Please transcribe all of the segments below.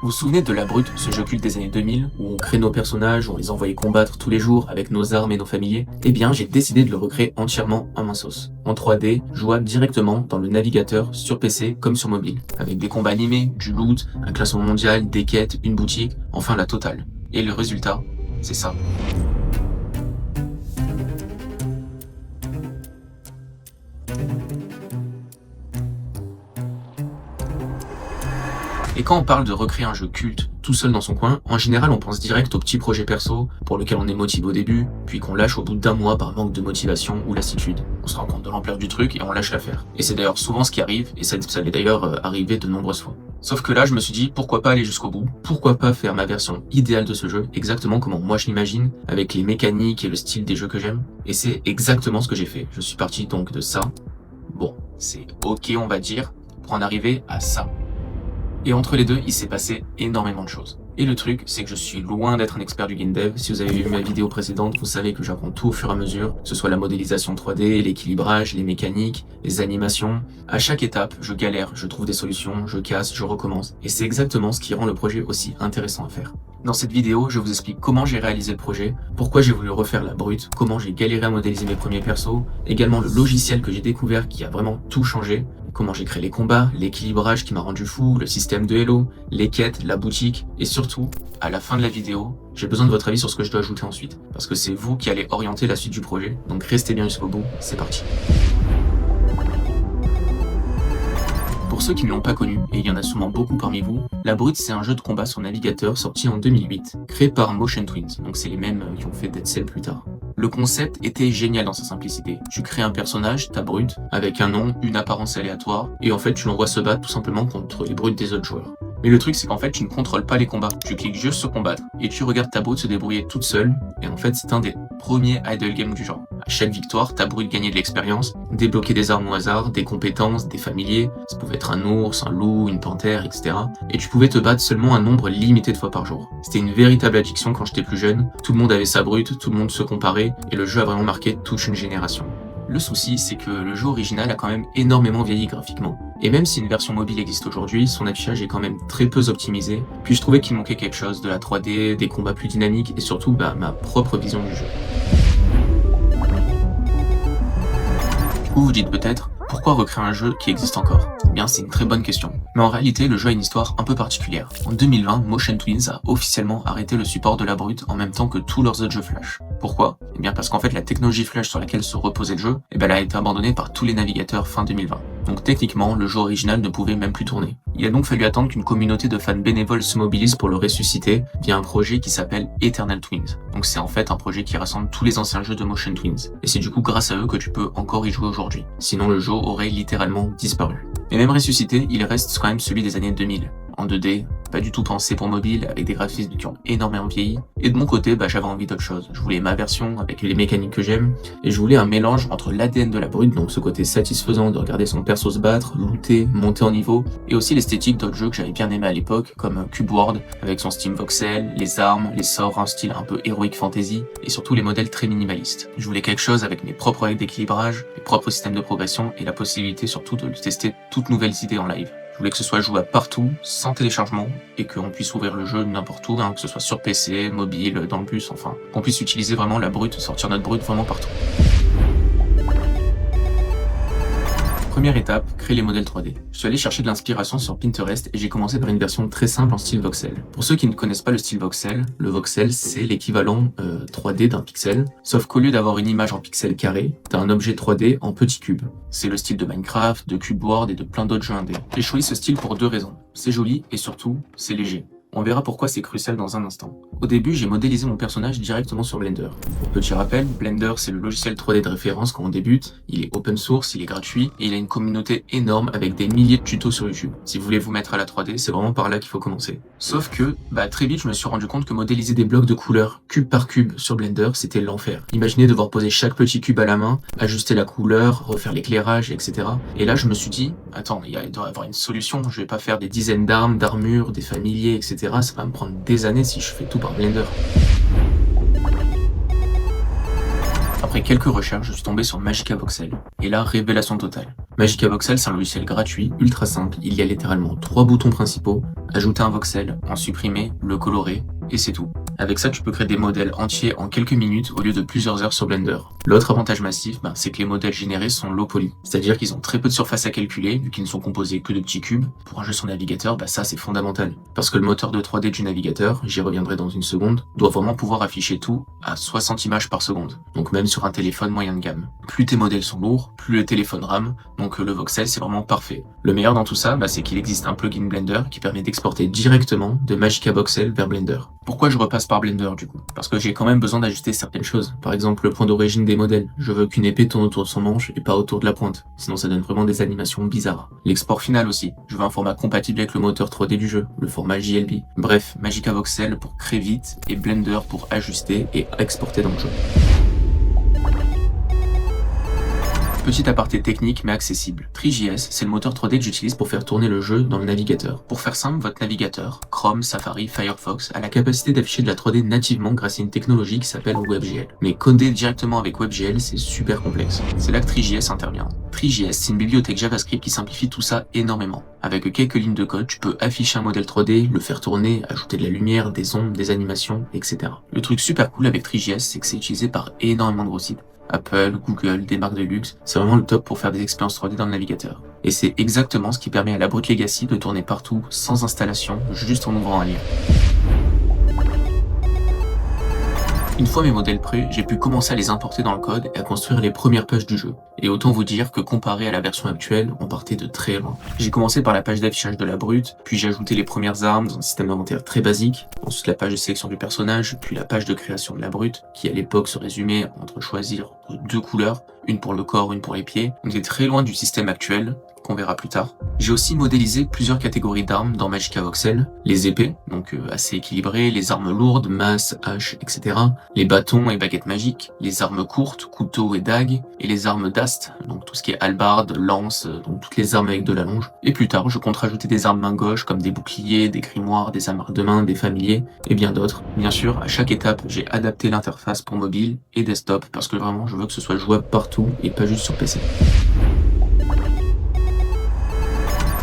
Vous vous souvenez de La Brute, ce jeu culte des années 2000, où on crée nos personnages, où on les envoyait combattre tous les jours avec nos armes et nos familiers? Eh bien, j'ai décidé de le recréer entièrement en main sauce. En 3D, jouable directement dans le navigateur, sur PC comme sur mobile. Avec des combats animés, du loot, un classement mondial, des quêtes, une boutique, enfin la totale. Et le résultat, c'est ça. Et quand on parle de recréer un jeu culte tout seul dans son coin, en général on pense direct au petit projet perso pour lequel on est motivé au début, puis qu'on lâche au bout d'un mois par manque de motivation ou lassitude. On se rend compte de l'ampleur du truc et on lâche l'affaire. Et c'est d'ailleurs souvent ce qui arrive, et ça l'est d'ailleurs arrivé de nombreuses fois. Sauf que là je me suis dit pourquoi pas aller jusqu'au bout, pourquoi pas faire ma version idéale de ce jeu, exactement comment moi je l'imagine, avec les mécaniques et le style des jeux que j'aime. Et c'est exactement ce que j'ai fait. Je suis parti donc de ça. Bon, c'est ok on va dire, pour en arriver à ça. Et entre les deux, il s'est passé énormément de choses. Et le truc, c'est que je suis loin d'être un expert du game dev. Si vous avez vu ma vidéo précédente, vous savez que j'apprends tout au fur et à mesure, que ce soit la modélisation 3D, l'équilibrage, les mécaniques, les animations. À chaque étape, je galère, je trouve des solutions, je casse, je recommence. Et c'est exactement ce qui rend le projet aussi intéressant à faire. Dans cette vidéo, je vous explique comment j'ai réalisé le projet, pourquoi j'ai voulu refaire La Brute, comment j'ai galéré à modéliser mes premiers persos, également le logiciel que j'ai découvert qui a vraiment tout changé, comment j'ai créé les combats, l'équilibrage qui m'a rendu fou, le système de Hello, les quêtes, la boutique, et surtout, à la fin de la vidéo, j'ai besoin de votre avis sur ce que je dois ajouter ensuite, parce que c'est vous qui allez orienter la suite du projet, donc restez bien jusqu'au bout, c'est parti. Pour ceux qui ne l'ont pas connu, et il y en a sûrement beaucoup parmi vous, La Brute c'est un jeu de combat sur navigateur sorti en 2008, créé par Motion Twins, donc c'est les mêmes qui ont fait Dead Cell plus tard. Le concept était génial dans sa simplicité. Tu crées un personnage, ta brute, avec un nom, une apparence aléatoire, et en fait tu l'envoies se battre tout simplement contre les brutes des autres joueurs. Mais le truc c'est qu'en fait tu ne contrôles pas les combats, tu cliques juste sur combattre, et tu regardes ta brute se débrouiller toute seule, et en fait c'est un des premiers idle games du genre. À chaque victoire, ta brute gagnait de l'expérience, débloquer des armes au hasard, des compétences, des familiers, ça pouvait être un ours, un loup, une panthère, etc. Et tu pouvais te battre seulement un nombre limité de fois par jour. C'était une véritable addiction quand j'étais plus jeune, tout le monde avait sa brute, tout le monde se comparait, et le jeu a vraiment marqué toute une génération. Le souci, c'est que le jeu original a quand même énormément vieilli graphiquement. Et même si une version mobile existe aujourd'hui, son affichage est quand même très peu optimisé, puis je trouvais qu'il manquait quelque chose, de la 3D, des combats plus dynamiques, et surtout ma propre vision du jeu. Vous vous dites peut-être, pourquoi recréer un jeu qui existe encore? Eh bien, c'est une très bonne question. Mais en réalité, le jeu a une histoire un peu particulière. En 2020, Motion Twins a officiellement arrêté le support de La Brute en même temps que tous leurs autres jeux Flash. Pourquoi? Eh bien, parce qu'en fait, la technologie Flash sur laquelle se reposait le jeu, elle a été abandonnée par tous les navigateurs fin 2020. Donc techniquement, le jeu original ne pouvait même plus tourner. Il a donc fallu attendre qu'une communauté de fans bénévoles se mobilise pour le ressusciter via un projet qui s'appelle Eternal Twins. Donc c'est en fait un projet qui rassemble tous les anciens jeux de Motion Twins. Et c'est du coup grâce à eux que tu peux encore y jouer aujourd'hui. Sinon le jeu aurait littéralement disparu. Mais même ressuscité, il reste quand même celui des années 2000. En 2D, pas du tout pensé pour mobile, avec des graphismes qui ont énormément vieilli. Et de mon côté, j'avais envie d'autre chose. Je voulais ma version avec les mécaniques que j'aime, et je voulais un mélange entre l'ADN de La Brute, donc ce côté satisfaisant de regarder son perso se battre, looter, monter en niveau, et aussi l'esthétique d'autres jeux que j'avais bien aimé à l'époque, comme Cube World, avec son Steam Voxel, les armes, les sorts, un style un peu heroic fantasy, et surtout les modèles très minimalistes. Je voulais quelque chose avec mes propres règles d'équilibrage, mes propres systèmes de progression, et la possibilité surtout de tester toutes nouvelles idées en live. Je voulais que ce soit jouable partout, sans téléchargement, et qu'on puisse ouvrir le jeu n'importe où, que ce soit sur PC, mobile, dans le bus, enfin, qu'on puisse utiliser vraiment la brute, sortir notre brute vraiment partout. Première étape, créer les modèles 3D. Je suis allé chercher de l'inspiration sur Pinterest et j'ai commencé par une version très simple en style voxel. Pour ceux qui ne connaissent pas le style voxel, le voxel c'est l'équivalent 3D d'un pixel, sauf qu'au lieu d'avoir une image en pixel carré, t'as un objet 3D en petits cubes. C'est le style de Minecraft, de Cube World et de plein d'autres jeux indés. J'ai choisi ce style pour deux raisons. C'est joli et surtout, c'est léger. On verra pourquoi c'est crucial dans un instant. Au début, j'ai modélisé mon personnage directement sur Blender. Pour petit rappel, Blender c'est le logiciel 3D de référence quand on débute, il est open source, il est gratuit, et il a une communauté énorme avec des milliers de tutos sur YouTube. Si vous voulez vous mettre à la 3D, c'est vraiment par là qu'il faut commencer. Sauf que, très vite je me suis rendu compte que modéliser des blocs de couleurs, cube par cube, sur Blender, c'était l'enfer. Imaginez devoir poser chaque petit cube à la main, ajuster la couleur, refaire l'éclairage, etc. Et là je me suis dit, attends, il doit y avoir une solution, je vais pas faire des dizaines d'armes, d'armures, des familiers, etc. Ça va me prendre des années si je fais tout par Blender. Après quelques recherches, je suis tombé sur Magica Voxel. Et là, révélation totale. Magica Voxel, c'est un logiciel gratuit, ultra simple. Il y a littéralement 3 boutons principaux. Ajouter un voxel, en supprimer, le colorer, et c'est tout. Avec ça, tu peux créer des modèles entiers en quelques minutes au lieu de plusieurs heures sur Blender. L'autre avantage massif, c'est que les modèles générés sont low poly, c'est-à-dire qu'ils ont très peu de surface à calculer, vu qu'ils ne sont composés que de petits cubes. Pour un jeu sur navigateur, ça c'est fondamental. Parce que le moteur de 3D du navigateur, j'y reviendrai dans une seconde, doit vraiment pouvoir afficher tout à 60 images par seconde. Donc même sur un téléphone moyen de gamme. Plus tes modèles sont lourds, plus le téléphone rame, donc le voxel c'est vraiment parfait. Le meilleur dans tout ça, c'est qu'il existe un plugin Blender qui permet d'exporter directement de Magica Voxel vers Blender. Pourquoi je repasse par Blender du coup? Parce que j'ai quand même besoin d'ajuster certaines choses. Par exemple le point d'origine des modèles. Je veux qu'une épée tourne autour de son manche et pas autour de la pointe. Sinon ça donne vraiment des animations bizarres. L'export final aussi. Je veux un format compatible avec le moteur 3D du jeu, le format JLB. Bref, Magica Voxel pour créer vite et Blender pour ajuster et exporter dans le jeu. Petit aparté technique mais accessible. Three.js, c'est le moteur 3D que j'utilise pour faire tourner le jeu dans le navigateur. Pour faire simple, votre navigateur, Chrome, Safari, Firefox, a la capacité d'afficher de la 3D nativement grâce à une technologie qui s'appelle WebGL. Mais coder directement avec WebGL, c'est super complexe. C'est là que Three.js intervient. Three.js, c'est une bibliothèque JavaScript qui simplifie tout ça énormément. Avec quelques lignes de code, tu peux afficher un modèle 3D, le faire tourner, ajouter de la lumière, des ombres, des animations, etc. Le truc super cool avec Three.js, c'est que c'est utilisé par énormément de gros sites. Apple, Google, des marques de luxe, c'est vraiment le top pour faire des expériences 3D dans le navigateur. Et c'est exactement ce qui permet à la Brute Legacy de tourner partout, sans installation, juste en ouvrant un lien. Une fois mes modèles prêts, j'ai pu commencer à les importer dans le code et à construire les premières pages du jeu. Et autant vous dire que comparé à la version actuelle, on partait de très loin. J'ai commencé par la page d'affichage de la brute, puis j'ai ajouté les premières armes dans un système d'inventaire très basique, ensuite la page de sélection du personnage, puis la page de création de la brute, qui à l'époque se résumait entre choisir 2 couleurs, une pour le corps, une pour les pieds. On était très loin du système actuel, qu'on verra plus tard. J'ai aussi modélisé plusieurs catégories d'armes dans Magica Voxel. Les épées, donc assez équilibrées, les armes lourdes, masses, haches, etc. Les bâtons et baguettes magiques, les armes courtes, couteaux et dagues, et les armes d'ast, donc tout ce qui est hallebarde, lance, donc toutes les armes avec de la longe. Et plus tard, je compte rajouter des armes main gauche comme des boucliers, des grimoires, des armes de main, des familiers, et bien d'autres. Bien sûr, à chaque étape, j'ai adapté l'interface pour mobile et desktop, parce que vraiment, je veux que ce soit jouable partout et pas juste sur PC.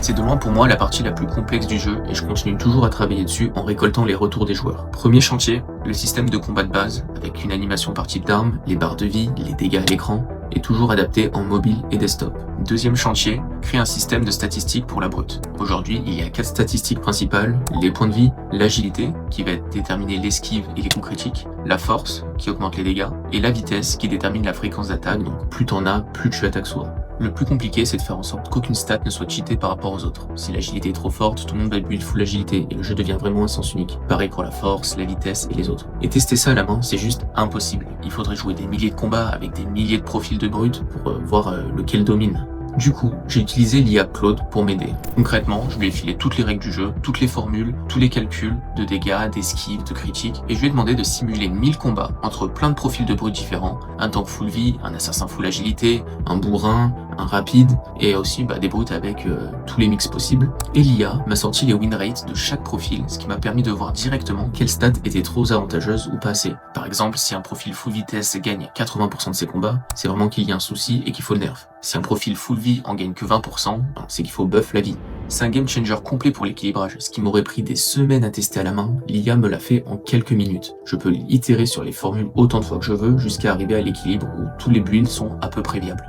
C'est de loin pour moi la partie la plus complexe du jeu et je continue toujours à travailler dessus en récoltant les retours des joueurs. Premier chantier, le système de combat de base, avec une animation par type d'arme, les barres de vie, les dégâts à l'écran, est toujours adapté en mobile et desktop. Deuxième chantier, créer un système de statistiques pour la brute. Aujourd'hui, il y a 4 statistiques principales, les points de vie, l'agilité, qui va déterminer l'esquive et les coups critiques, la force, qui augmente les dégâts, et la vitesse, qui détermine la fréquence d'attaque, donc plus t'en as, plus tu attaques souvent. Le plus compliqué, c'est de faire en sorte qu'aucune stat ne soit cheatée par rapport aux autres. Si l'agilité est trop forte, tout le monde va build full agilité et le jeu devient vraiment un sens unique. Pareil pour la force, la vitesse et les autres. Et tester ça à la main, c'est juste impossible. Il faudrait jouer des milliers de combats avec des milliers de profils de brutes pour voir lequel domine. Du coup, j'ai utilisé l'IA Claude pour m'aider. Concrètement, je lui ai filé toutes les règles du jeu, toutes les formules, tous les calculs de dégâts, d'esquives, de critiques, et je lui ai demandé de simuler 1000 combats entre plein de profils de brutes différents, un tank full vie, un assassin full agilité, un bourrin, un rapide, et aussi des brutes avec tous les mix possibles. Et l'IA m'a sorti les win rates de chaque profil, ce qui m'a permis de voir directement quelle stat était trop avantageuse ou pas assez. Par exemple, si un profil full vitesse gagne 80% de ses combats, c'est vraiment qu'il y a un souci et qu'il faut le nerf. Si un profil full vie en gagne que 20%, c'est qu'il faut buff la vie. C'est un game changer complet pour l'équilibrage, ce qui m'aurait pris des semaines à tester à la main, l'IA me l'a fait en quelques minutes. Je peux itérer sur les formules autant de fois que je veux jusqu'à arriver à l'équilibre où tous les builds sont à peu près viables.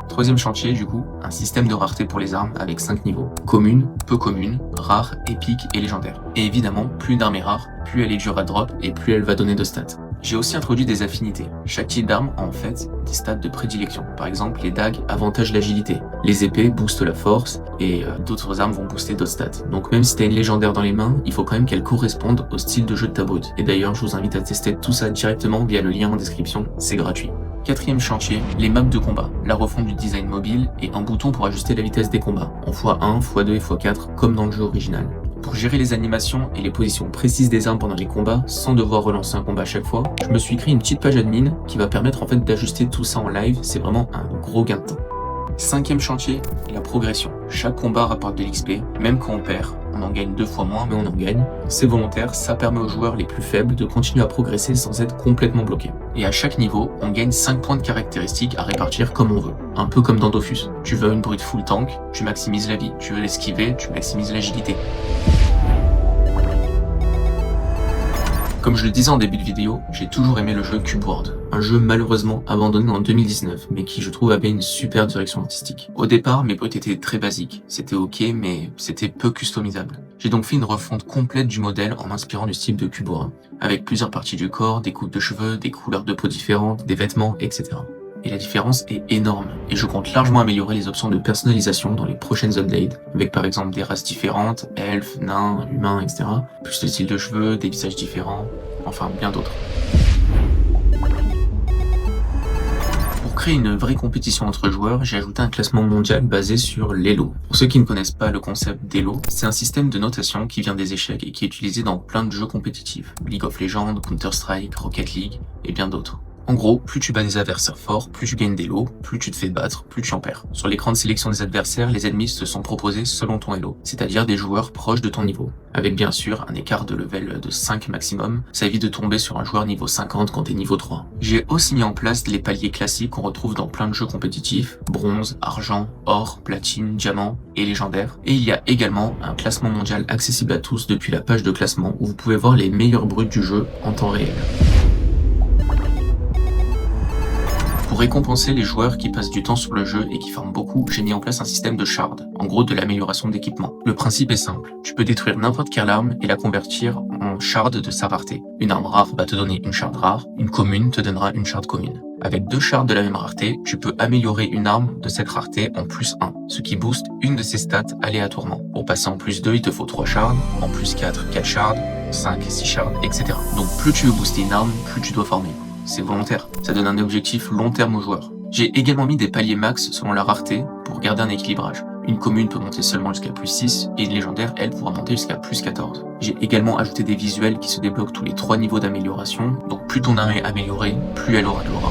Troisième chantier, du coup, un système de rareté pour les armes avec 5 niveaux. Commune, peu commune, rare, épique et légendaire. Et évidemment, plus une arme est rare, plus elle est dure à drop et plus elle va donner de stats. J'ai aussi introduit des affinités. Chaque type d'arme a en fait des stats de prédilection. Par exemple, les dagues avantagent l'agilité, les épées boostent la force et d'autres armes vont booster d'autres stats. Donc même si t'as une légendaire dans les mains, il faut quand même qu'elle corresponde au style de jeu de ta brute. Et d'ailleurs, je vous invite à tester tout ça directement via le lien en description, c'est gratuit. Quatrième chantier, les maps de combat, la refonte du design mobile et un bouton pour ajuster la vitesse des combats, en x1, x2 et x4 comme dans le jeu original. Pour gérer les animations et les positions précises des armes pendant les combats, sans devoir relancer un combat à chaque fois, je me suis créé une petite page admin qui va permettre en fait d'ajuster tout ça en live, c'est vraiment un gros gain de temps. Cinquième chantier, la progression. Chaque combat rapporte de l'XP, même quand on perd, on en gagne 2 fois moins, mais on en gagne. C'est volontaire, ça permet aux joueurs les plus faibles de continuer à progresser sans être complètement bloqués. Et à chaque niveau, on gagne 5 points de caractéristiques à répartir comme on veut. Un peu comme dans Dofus. Tu veux une brute full tank, tu maximises la vie. Tu veux l'esquiver, tu maximises l'agilité. Comme je le disais en début de vidéo, j'ai toujours aimé le jeu Cube World, un jeu malheureusement abandonné en 2019, mais qui je trouve avait une super direction artistique. Au départ, mes brutes étaient très basiques, c'était ok, mais c'était peu customisable. J'ai donc fait une refonte complète du modèle en m'inspirant du style de Cube World, avec plusieurs parties du corps, des coupes de cheveux, des couleurs de peau différentes, des vêtements, etc. Et la différence est énorme, et je compte largement améliorer les options de personnalisation dans les prochaines updates, avec par exemple des races différentes, elfes, nains, humains, etc. Plus de styles de cheveux, des visages différents, enfin bien d'autres. Pour créer une vraie compétition entre joueurs, j'ai ajouté un classement mondial basé sur l'Elo. Pour ceux qui ne connaissent pas le concept d'Elo, c'est un système de notation qui vient des échecs et qui est utilisé dans plein de jeux compétitifs, League of Legends, Counter-Strike, Rocket League et bien d'autres. En gros, plus tu bats des adversaires forts, plus tu gagnes des lots, plus tu te fais battre, plus tu en perds. Sur l'écran de sélection des adversaires, les ennemis se sont proposés selon ton elo, c'est-à-dire des joueurs proches de ton niveau. Avec bien sûr un écart de level de 5 maximum, ça évite de tomber sur un joueur niveau 50 quand t'es niveau 3. J'ai aussi mis en place les paliers classiques qu'on retrouve dans plein de jeux compétitifs, bronze, argent, or, platine, diamant et légendaire. Et il y a également un classement mondial accessible à tous depuis la page de classement où vous pouvez voir les meilleures brutes du jeu en temps réel. Pour récompenser les joueurs qui passent du temps sur le jeu et qui farment beaucoup, j'ai mis en place un système de shards, en gros de l'amélioration d'équipement. Le principe est simple, tu peux détruire n'importe quelle arme et la convertir en shard de sa rareté. Une arme rare va te donner une shard rare, une commune te donnera une shard commune. Avec 2 shards de la même rareté, tu peux améliorer une arme de cette rareté en plus 1, ce qui booste une de ses stats aléatoirement. Pour passer en plus 2, il te faut 3 shards, en plus 4, 4 shards, 5, 6 shards, etc. Donc plus tu veux booster une arme, plus tu dois farmer. C'est volontaire, ça donne un objectif long terme aux joueurs. J'ai également mis des paliers max selon la rareté pour garder un équilibrage. Une commune peut monter seulement jusqu'à plus 6 et une légendaire, elle, pourra monter jusqu'à plus 14. J'ai également ajouté des visuels qui se débloquent tous les 3 niveaux d'amélioration, donc plus ton arme est améliorée, plus elle aura de l'aura.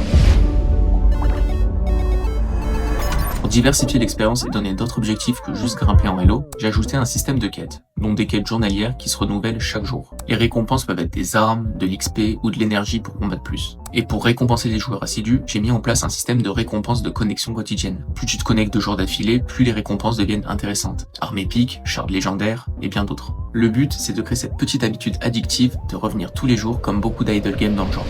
Pour diversifier l'expérience et donner d'autres objectifs que juste grimper en elo, j'ai ajouté un système de quêtes, dont des quêtes journalières qui se renouvellent chaque jour. Les récompenses peuvent être des armes, de l'XP ou de l'énergie pour combattre plus. Et pour récompenser les joueurs assidus, j'ai mis en place un système de récompenses de connexion quotidienne. Plus tu te connectes 2 jours d'affilée, plus les récompenses deviennent intéressantes. Armes épiques, shards légendaires et bien d'autres. Le but, c'est de créer cette petite habitude addictive de revenir tous les jours comme beaucoup d'idle games dans le genre.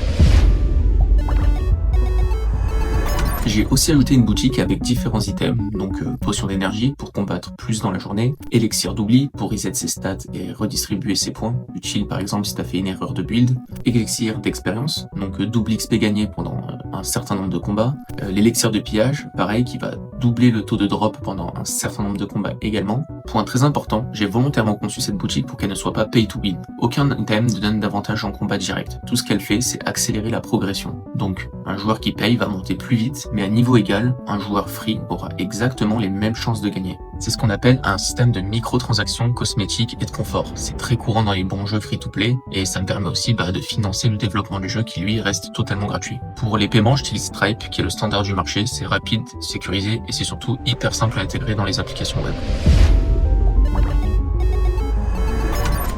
J'ai aussi ajouté une boutique avec différents items, donc potion d'énergie pour combattre plus dans la journée, élixir d'oubli pour reset ses stats et redistribuer ses points, utile par exemple si t'as fait une erreur de build, élixir d'expérience, donc double XP gagné pendant un certain nombre de combats, l'élixir de pillage, pareil qui va doubler le taux de drop pendant un certain nombre de combats également. Point très important, j'ai volontairement conçu cette boutique pour qu'elle ne soit pas pay to win. Aucun item ne donne d'avantage en combat direct. Tout ce qu'elle fait, c'est accélérer la progression. Donc, un joueur qui paye va monter plus vite, mais à niveau égal, un joueur free aura exactement les mêmes chances de gagner. C'est ce qu'on appelle un système de microtransactions cosmétiques et de confort. C'est très courant dans les bons jeux free-to-play et ça me permet aussi de financer le développement du jeu qui lui reste totalement gratuit. Pour les paiements, j'utilise Stripe qui est le standard du marché. C'est rapide, sécurisé et c'est surtout hyper simple à intégrer dans les applications web.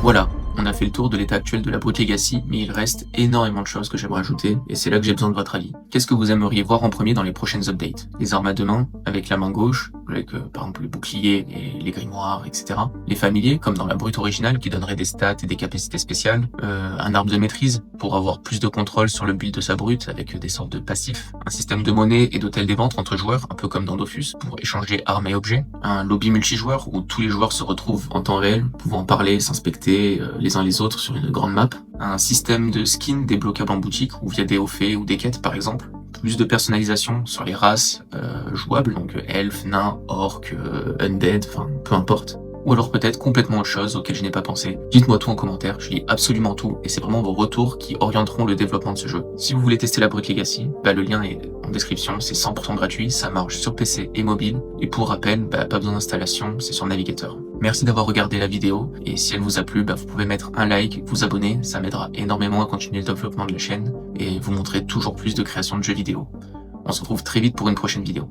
Voilà, on a fait le tour de l'état actuel de la Brute Legacy, mais il reste énormément de choses que j'aimerais ajouter, et c'est là que j'ai besoin de votre avis. Qu'est-ce que vous aimeriez voir en premier dans les prochaines updates? Les armes à 2 mains, avec la main gauche, avec par exemple le bouclier et les grimoires, etc. Les familiers, comme dans la Brute originale, qui donnerait des stats et des capacités spéciales. Un arbre de maîtrise, pour avoir plus de contrôle sur le build de sa brute, avec des sortes de passifs. Un système de monnaie et d'hôtel des ventes entre joueurs, un peu comme dans Dofus, pour échanger armes et objets. Un lobby multijoueur, où tous les joueurs se retrouvent en temps réel, pouvant parler, s'inspecter les uns les autres sur une grande map. Un système de skins débloquables en boutique, ou via des hauts faits ou des quêtes par exemple. Plus de personnalisation sur les races jouables, donc elfes, nains, orques, undead, enfin peu importe. Ou alors peut-être complètement autre chose auquel je n'ai pas pensé. Dites-moi tout en commentaire, je lis absolument tout et c'est vraiment vos retours qui orienteront le développement de ce jeu. Si vous voulez tester la Brute Legacy, le lien est en description, c'est 100% gratuit, ça marche sur PC et mobile. Et pour rappel, pas besoin d'installation, c'est sur navigateur. Merci d'avoir regardé la vidéo et si elle vous a plu, vous pouvez mettre un like, vous abonner, ça m'aidera énormément à continuer le développement de la chaîne et vous montrer toujours plus de créations de jeux vidéo. On se retrouve très vite pour une prochaine vidéo.